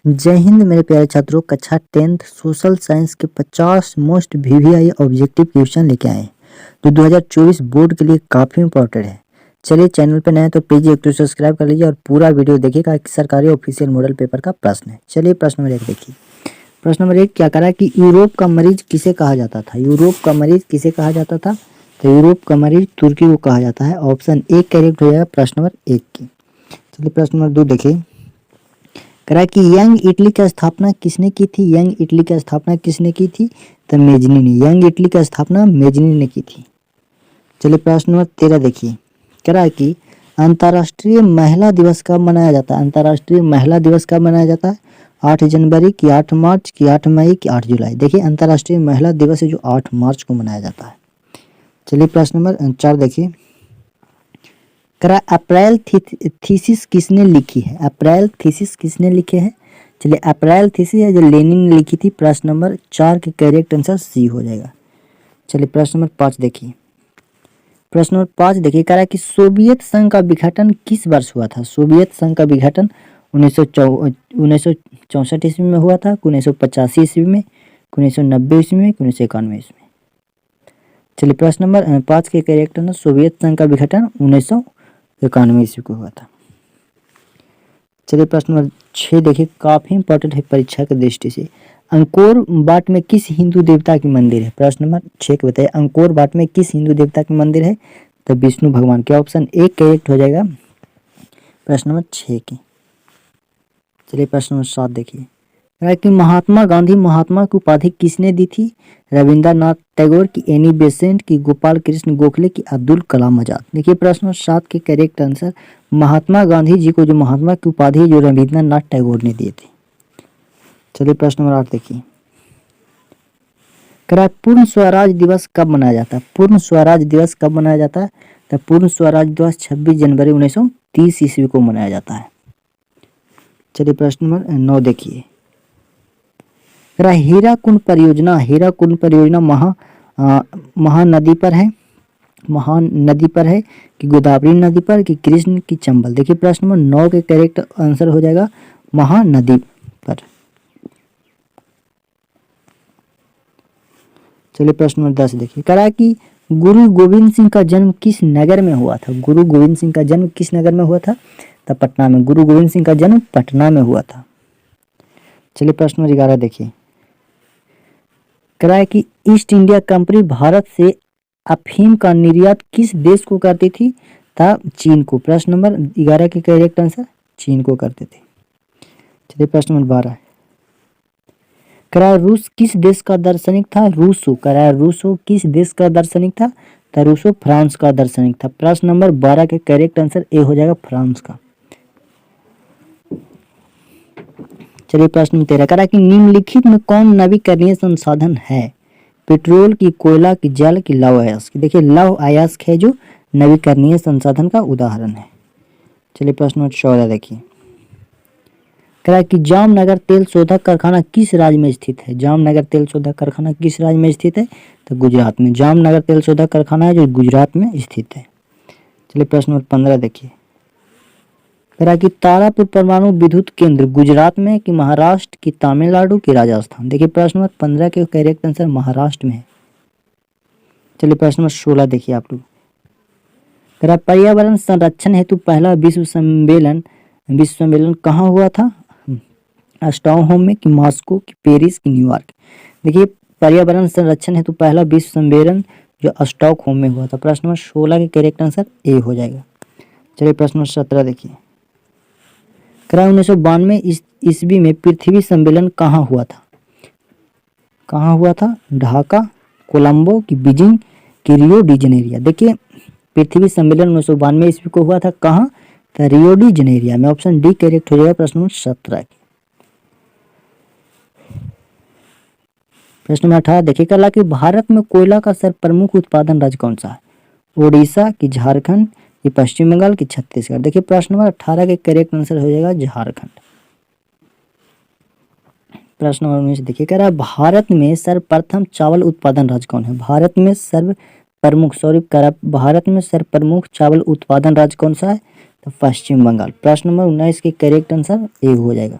जय हिंद मेरे प्यारे छात्रों, कक्षा 10th सोशल साइंस के 50 मोस्ट वीवीआई ऑब्जेक्टिव क्वेश्चन लेके आए हैं जो 2024 बोर्ड के लिए काफ़ी इंपॉर्टेंट है। चलिए, चैनल पर नए हैं तो प्लीज़ एक तो सब्सक्राइब कर लीजिए और पूरा वीडियो देखिएगा कि सरकारी ऑफिशियल मॉडल पेपर का प्रश्न है। चलिए, प्रश्न नंबर 1 देखिए। प्रश्न नंबर 1 क्या करा कि यूरोप का मरीज किसे कहा जाता था? यूरोप का मरीज किसे कहा जाता था? तो यूरोप का मरीज तुर्की को कहा जाता है। ऑप्शन ए करेक्ट हो जाएगा प्रश्न नंबर 1 की। चलिए, प्रश्न नंबर 2 देखिए। करा कि यंग इटली की स्थापना किसने की थी? यंग इटली की स्थापना किसने की थी? तो मेजनी ने। यंग इटली की स्थापना मेजनी ने की थी। चलिए, प्रश्न नंबर 13 देखिए। करा कि अंतर्राष्ट्रीय महिला दिवस कब मनाया जाता है? अंतर्राष्ट्रीय महिला दिवस कब मनाया जाता है? 8 जनवरी की, 8 मार्च की, 8 मई की, 8 जुलाई। देखिए, अंतर्राष्ट्रीय महिला दिवस है जो 8 मार्च को मनाया जाता है। चलिए, प्रश्न नंबर 4 देखिए। करा अप्रैल थीसिस किसने लिखी है? अप्रैल थीसिस किसने लिखे हैं? चलिए, अप्रैल थीसिस है जो लेनिन ने लिखी थी। प्रश्न नंबर 4 के करेक्ट आंसर सी हो जाएगा। चलिए, प्रश्न नंबर 5 देखिए। प्रश्न नंबर 5 देखिए, करा कि सोवियत संघ का विघटन किस वर्ष हुआ था? सोवियत संघ का विघटन 1964 ईस्वी में हुआ था, 1985 ईस्वी में, 1990 ईस्वी में, 1991 ईस्वी में। चलिए, प्रश्न नंबर 5 के करेक्ट आंसर सोवियत संघ का विघटन 1991 ईस्वी को हुआ था। चलिए, प्रश्न नंबर 6 देखिए, काफी इंपॉर्टेंट है परीक्षा की दृष्टि से। अंकोर वाट में किस हिंदू देवता की मंदिर है? प्रश्न नंबर 6 के बताइए, अंकोर वाट में किस हिंदू देवता की मंदिर है? तो विष्णु भगवान के। ऑप्शन ए करेक्ट हो जाएगा प्रश्न नंबर 6 की। चलिए, प्रश्न नंबर 7 देखिए। कि महात्मा गांधी महात्मा की उपाधि किसने दी थी? रविंद्रनाथ टैगोर की, एनी बेसेंट की, गोपाल कृष्ण गोखले की, अब्दुल कलाम आजाद। देखिए, प्रश्न 7 के करेक्ट आंसर महात्मा गांधी जी को जो महात्मा की उपाधि है जो रविंद्रनाथ टैगोर ने दिए थे। चलिए, प्रश्न नंबर 8 देखिए। पूर्ण स्वराज दिवस कब मनाया जाता है? पूर्ण स्वराज दिवस कब मनाया जाता है? तो पूर्ण स्वराज दिवस 26 जनवरी 1930 ईस्वी को मनाया जाता है। चलिए, प्रश्न नंबर 9 देखिए। हीराकुंड परियोजना महानदी पर है, महानदी पर है कि गोदावरी नदी पर कि कृष्ण की चंबल। देखिए, प्रश्न नंबर 9 के करेक्ट आंसर हो जाएगा महानदी पर। चलिए, प्रश्न नंबर 10 देखिए। करा कि गुरु गोविंद सिंह का जन्म किस नगर में हुआ था? गुरु गोविंद सिंह का जन्म किस नगर में हुआ था? तो पटना में। गुरु गोविंद सिंह का जन्म पटना में हुआ था। चलिए, प्रश्न नंबर 11 देखिए। करा कि ईस्ट इंडिया कंपनी भारत से अफीम का निर्यात किस देश को करती थी? था चीन को। प्रश्न नंबर 11 के करेक्ट आंसर चीन को करते थे। चलिए, प्रश्न नंबर 12। करा रूस किस देश का दार्शनिक था? रूसो। करा रूसो किस देश का दार्शनिक था? तो रूसो फ्रांस का दार्शनिक था। प्रश्न नंबर 12 के करेक्ट आंसर ए हो जाएगा फ्रांस का। चलिए, प्रश्न 13। करा कि निम्नलिखित में कौन नवीकरणीय संसाधन है? पेट्रोल की, कोयला की, जल की, लौह अयस्क की। देखिए, लौह अयस्क है जो नवीकरणीय संसाधन का उदाहरण है। चलिए, प्रश्न नंबर 14 देखिए। करा कि जामनगर तेल शोधक कारखाना किस राज्य में स्थित है? जामनगर तेल शोधक कारखाना किस राज्य में स्थित है? तो गुजरात में। जामनगर तेल शोधक कारखाना है जो गुजरात में स्थित है। चलिए, प्रश्न नंबर 15 देखिए। करा कि तारापुर परमाणु विद्युत केंद्र गुजरात में कि महाराष्ट्र की, तमिलनाडु की, राजस्थान। देखिए, प्रश्न नंबर 15 के करेक्ट आंसर महाराष्ट्र में है। चलिए, प्रश्न नंबर 16 देखिए आप लोग। करा पर्यावरण संरक्षण हेतु पहला विश्व सम्मेलन कहाँ हुआ था? स्टॉकहोम में कि मॉस्को की, पेरिस की, न्यूयॉर्क। देखिए, पर्यावरण संरक्षण हेतु पहला विश्व सम्मेलन जो स्टॉकहोम में हुआ था। प्रश्न नंबर 16 के करेक्ट आंसर ए हो जाएगा। चलिए, प्रश्न नंबर 17 देखिए। 1992 ईस्वी में पृथ्वी सम्मेलन कहाँ हुआ था? कहाँ हुआ था? ढाका, कोलंबो की, बीजिंग की, रियो डी जनेरिया। देखिए, पृथ्वी सम्मेलन 1992 ईस्वी को हुआ था कहाँ? तो रियो डी जनेरिया में। ऑप्शन डी करेक्ट हो जाएगा प्रश्न नंबर 17। प्रश्न नंबर 18 देखिए। कला कि भारत में कोयला का सर्वप्रमुख उत्पादन राज्य कौन सा है? ओडिशा की, झारखंड की, पश्चिम बंगाल की, छत्तीसगढ़। देखिए, प्रश्न नंबर 18 के करेक्ट आंसर हो जाएगा झारखंड। प्रश्न नंबर 19 देखिए। कह रहा है भारत में सर्वप्रथम चावल उत्पादन राज्य कौन है? भारत में सर्वप्रमुख चावल उत्पादन राज्य कौन सा है? तो पश्चिम बंगाल। प्रश्न नंबर 19 के करेक्ट आंसर ए हो जाएगा।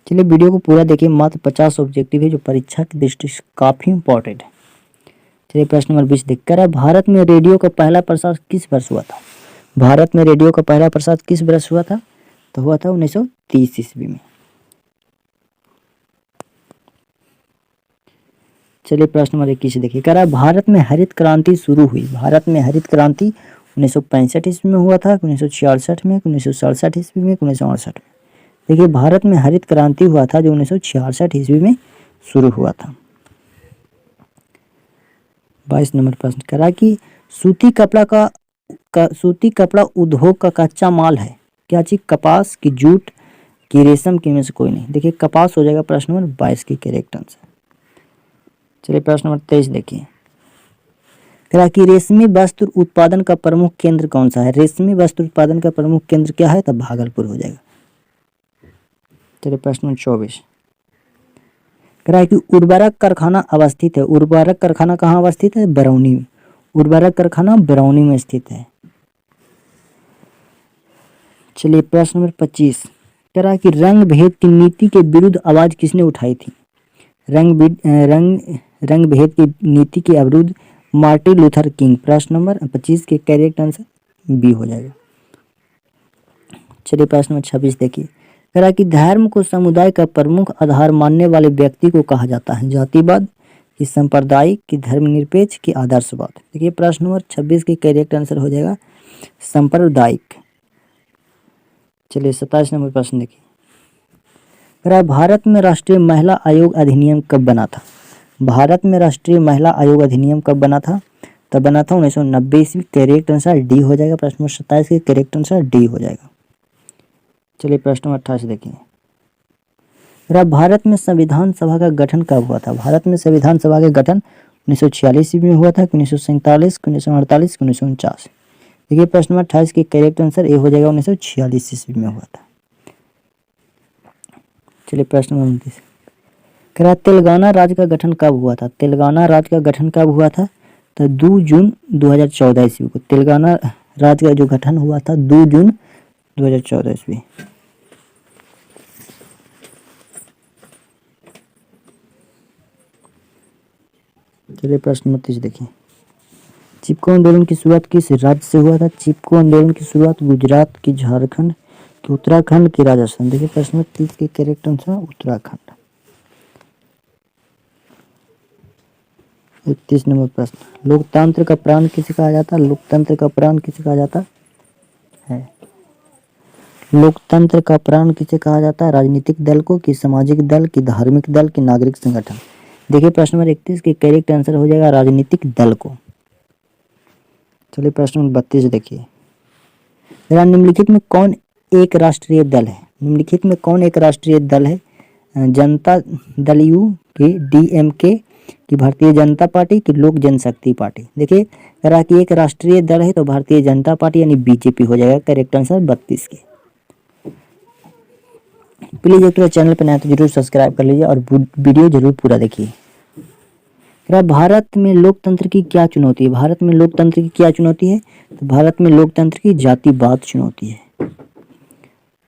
चलिए वीडियो को पूरा देखिए, मात्र 50 ऑब्जेक्टिव है जो परीक्षा की दृष्टि से काफी इंपॉर्टेंट है। चलिए प्रश्न नंबर 20 देखकर है, भारत में रेडियो का पहला प्रसार किस वर्ष हुआ था? भारत में रेडियो का पहला प्रसार किस वर्ष हुआ था? तो हुआ था 1930 ईस्वी में। चलिए प्रश्न नंबर 21 देखिए, कह रहा है भारत में हरित क्रांति शुरू हुई। भारत में हरित क्रांति 1965 ईस्वी में हुआ था, 1966 में, 1967 ईस्वी में, 1968 में। देखिए भारत में हरित क्रांति हुआ था जो 1966 ईस्वी में शुरू हुआ था। 22 नंबर प्रश्न करा कि सूती कपड़ा उद्योग का कच्चा माल है क्या चीज? कपास की, जूट की, रेशम की में से कोई नहीं। देखिए कपास हो जाएगा प्रश्न नंबर 22 की करेक्ट आंसर। चलिए प्रश्न नंबर 23 देखिए, कहा कि रेशमी वस्त्र उत्पादन का प्रमुख केंद्र कौन सा है? रेशमी वस्त्र उत्पादन का प्रमुख केंद्र क्या है? तब भागलपुर हो जाएगा। चलिए प्रश्न नंबर 24, कह रहा है कि उर्वरक कारखाना अवस्थित है। उर्वरक कारखाना कहाँ अवस्थित है? बरौनी में। उर्वरक कारखाना बरौनी में स्थित है। चलिए प्रश्न नंबर 25, कह रहा है कि रंग भेद की नीति के विरुद्ध आवाज किसने उठाई थी? रंग भेद की नीति के विरुद्ध मार्टिन लूथर किंग। प्रश्न नंबर 25 के करेक्ट आंसर बी हो जाएगा। चलिए प्रश्न नंबर 26 देखिए, कह रहा है कि धर्म को समुदाय का प्रमुख आधार मानने वाले व्यक्ति को कहा जाता है? जातिवाद, कि सांप्रदायिक, कि धर्मनिरपेक्ष, कि आदर्शवाद। देखिए प्रश्न नंबर 26 के करेक्ट आंसर हो जाएगा सांप्रदायिक। चलिए 27 नंबर प्रश्न देखिए, कह रहा है भारत में राष्ट्रीय महिला आयोग अधिनियम कब बना था? भारत में राष्ट्रीय महिला आयोग अधिनियम कब बना था? तब बना था 1990 ईस्वी। करेक्ट आंसर डी हो जाएगा। प्रश्न नंबर 27 के करेक्ट आंसर डी हो जाएगा। चलिए प्रश्न नंबर 28 देखिए, भारत में संविधान सभा का गठन कब हुआ था? भारत में संविधान सभा का गठन 1946 ईस्वी में हुआ था, 1947, 1948, 1949। देखिए प्रश्न नंबर 28 के करेक्ट आंसर ए हो जाएगा, 1946 ईस्वी में हुआ था। चलिए प्रश्न नंबर 29, कह रहा तेलंगाना राज्य का गठन कब हुआ था? तेलंगाना राज्य का गठन कब हुआ था? तो 2 जून 2014 ईस्वी को तेलंगाना राज्य का जो गठन हुआ था 2 जून 2014 ईस्वी। चलिए प्रश्न नंबर 30 देखिए, चिपको आंदोलन की शुरुआत किस राज्य से हुआ था? चिपको आंदोलन की शुरुआत गुजरात, की झारखंड, की उत्तराखंड, की राजस्थान। देखिए प्रश्न नंबर 30 के करेक्ट आंसर उत्तराखंड। 31 नंबर प्रश्न, लोकतंत्र का प्राण किसे कहा जाता है? लोकतंत्र का प्राण किसे कहा जाता है? लोकतंत्र का प्राण किसे कहा जाता है? राजनीतिक दल को, कि सामाजिक दल, कि धार्मिक दल, कि नागरिक संगठन। देखिए प्रश्न नंबर 31 के करेक्ट आंसर हो जाएगा राजनीतिक दल को। चलिए प्रश्न नंबर 32 देखिए, निम्नलिखित में कौन एक राष्ट्रीय दल है? निम्नलिखित में कौन एक राष्ट्रीय दल है? जनता दल यू, की डीएमके, की भारतीय जनता पार्टी, की लोक जनशक्ति पार्टी। देखिए कह रहा कि एक राष्ट्रीय दल है तो भारतीय जनता पार्टी यानी बीजेपी हो जाएगा। करेक्ट आंसर 32 के। प्लीज एक चैनल पर नया तो जरूर सब्सक्राइब कर लीजिए और वीडियो जरूर पूरा देखिए। भारत में लोकतंत्र की क्या चुनौती है? भारत में लोकतंत्र की क्या चुनौती है? तो भारत में लोकतंत्र की जातिवाद चुनौती है।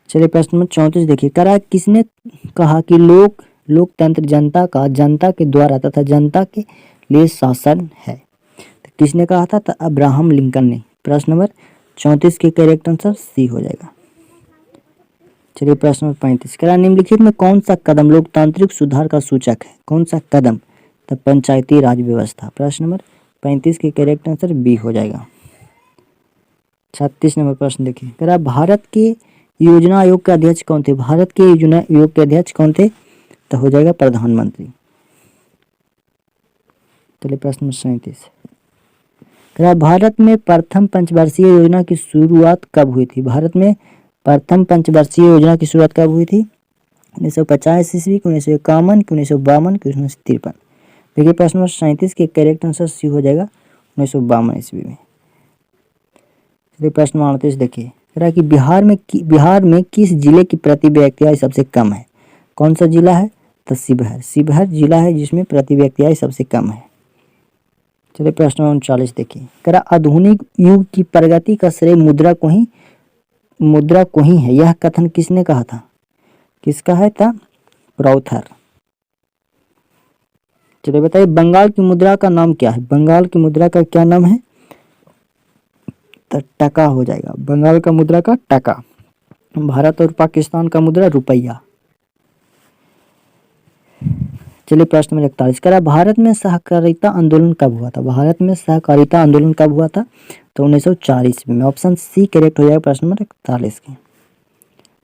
चलिए प्रश्न नंबर 34 देखिए, कह रहा है किसने कहा कि लोकतंत्र जनता के द्वारा तथा जनता के लिए शासन है? तो किसने कहा था? तो अब्राहम लिंकन ने। प्रश्न नंबर 34 के करेक्ट आंसर सी हो जाएगा। चलिए प्रश्न नंबर 35, कह रहा निम्नलिखित में कौन सा कदम लोकतांत्रिक सुधार का सूचक है? कौन सा कदम? तो पंचायती राज व्यवस्था। प्रश्न नंबर 35 के करेक्ट आंसर बी हो जाएगा। 36 नंबर प्रश्न देखिए, कह रहा भारत के योजना आयोग के अध्यक्ष कौन थे? भारत के योजना आयोग के अध्यक्ष कौन थे? तो हो जाएगा प्रधानमंत्री। चलिए प्रश्न नंबर 37, कह रहा भारत में प्रथम पंचवर्षीय योजना की शुरुआत कब हुई थी? भारत में प्रथम पंचवर्षीय योजना की शुरुआत कब हुई थी? 1950 ईस्वी, 1951, 1952, 1953। देखिए प्रश्न नंबर 37 के करेक्ट आंसर सी हो जाएगा 1952 ईस्वी में। चलिए प्रश्न नंबर 38 देखिए, कह रहा है कि बिहार में किस जिले की प्रति व्यक्ति आय सबसे कम है? कौन सा जिला है? तो शिवहर। शिवहर जिला है जिसमें प्रति व्यक्ति आय सबसे कम है। चलिए प्रश्न नंबर 39 देखिए, कह रहा आधुनिक युग की प्रगति का श्रेय मुद्रा को ही है, यह कथन किसने कहा था? किसका है था? क्रॉथर। चलिए बताइए बंगाल की मुद्रा का नाम क्या है? बंगाल की मुद्रा का क्या नाम है? तो टका हो जाएगा, बंगाल का मुद्रा का टका। भारत और पाकिस्तान का मुद्रा रुपया। चलिए प्रश्न नंबर 41 करा, भारत में सहकारिता आंदोलन कब हुआ था? भारत में सहकारिता आंदोलन कब हुआ था? तो 1940 में। ऑप्शन सी करेक्ट हो जाएगा प्रश्न नंबर 41 के।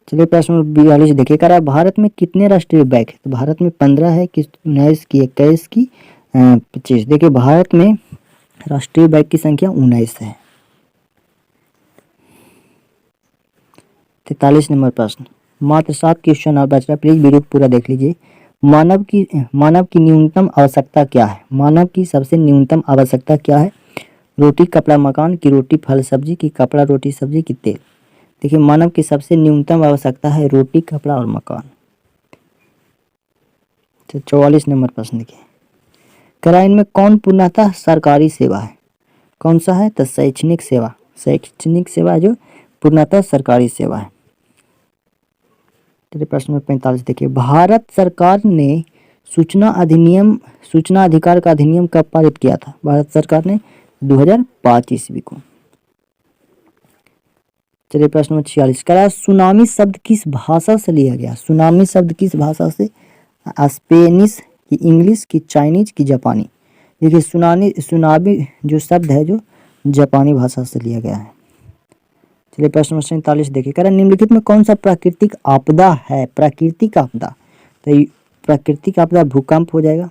चलिए प्रश्न नंबर 42 देखिए करा, भारत में कितने राष्ट्रीय बैंक है? तो भारत में 15 है, कि 19 की, 21 की, 25। देखिए भारत में राष्ट्रीय बैंक की संख्या 19 है। 43 नंबर प्रश्न, मात्र 7 क्वेश्चन और बच रहा है, प्लीज वीडियो पूरा देख लीजिए। मानव की न्यूनतम आवश्यकता क्या है? मानव की सबसे न्यूनतम आवश्यकता क्या है? रोटी कपड़ा मकान, की रोटी फल सब्जी, की कपड़ा रोटी सब्जी, की तेल। देखिए मानव की सबसे न्यूनतम आवश्यकता है रोटी कपड़ा और मकान। तो 44 नंबर प्रश्न देखिए, कराइन में कौन पूर्णतः सरकारी सेवा है? कौन सा है? तो शैक्षणिक सेवा। शैक्षणिक सेवा जो पूर्णतः सरकारी सेवा है। चलिए प्रश्न नंबर 45 देखिए, भारत सरकार ने सूचना अधिकार का अधिनियम कब पारित किया था? भारत सरकार ने 2005 ईस्वी को। चलिए प्रश्न नंबर 46 करा, सुनामी शब्द किस भाषा से लिया गया? सुनामी शब्द किस भाषा से? स्पेनिश, की इंग्लिश, की चाइनीज, की जापानी। देखिए सुनामी जो शब्द है जो जापानी भाषा से लिया गया है। चलिए प्रश्न नंबर 47 देखिए, कह रहा निम्नलिखित में कौन सा प्राकृतिक आपदा है? प्राकृतिक आपदा, तो प्राकृतिक आपदा भूकंप हो जाएगा।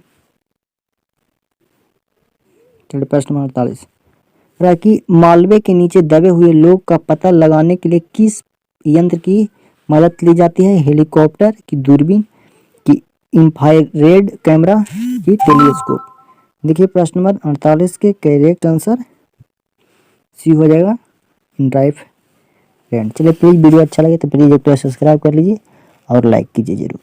चलिए प्रश्न नंबर 48 रहा कि मालवे के नीचे दबे हुए लोग का पता लगाने के लिए किस यंत्र की मदद ली जाती है? हेलीकॉप्टर, की दूरबीन, की इंफ्रारेड कैमरा, की टेलीस्कोप। देखिए प्रश्न नंबर 48 के करेक्ट आंसर सी हो जाएगा, इंफ्रारेड। चलिए प्लीज वीडियो अच्छा लगे तो प्लीज एक तो सब्सक्राइब कर लीजिए और लाइक कीजिए जरूर।